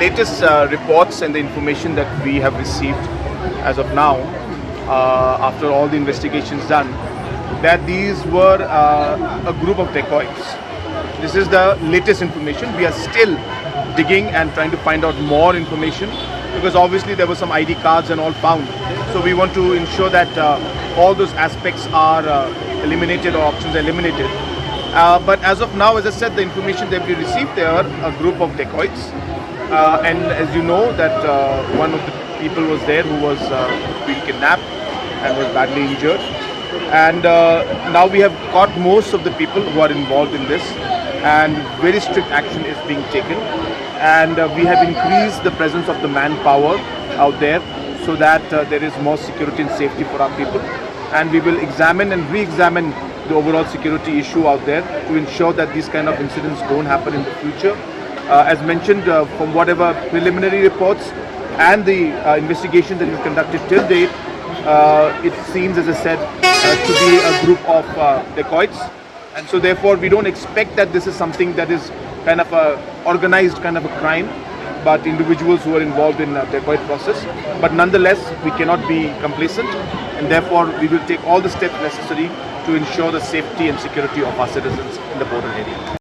latest reports and the information that we have received as of now, after all the investigations done, that these were a group of dacoits. This is the latest information. We are still digging and trying to find out more information, because obviously there were some ID cards and all found. So we want to ensure that all those aspects are eliminated, or options are eliminated. But as of now, as I said, the information that we received, they are a group of dacoits. And as you know that one of the people was there who was being kidnapped and was badly injured. And now we have caught most of the people who are involved in this, and very strict action is being taken. And we have increased the presence of the manpower out there so that there is more security and safety for our people. And we will examine and re-examine the overall security issue out there to ensure that these kind of incidents don't happen in the future. As mentioned, from whatever preliminary reports and the investigation that we've conducted till date, it seems, as I said, to be a group of dacoits. And so therefore we don't expect that this is something that is kind of a organized kind of a crime, but individuals who are involved in dacoit process. But nonetheless, we cannot be complacent, and therefore we will take all the steps necessary to ensure the safety and security of our citizens in the border area.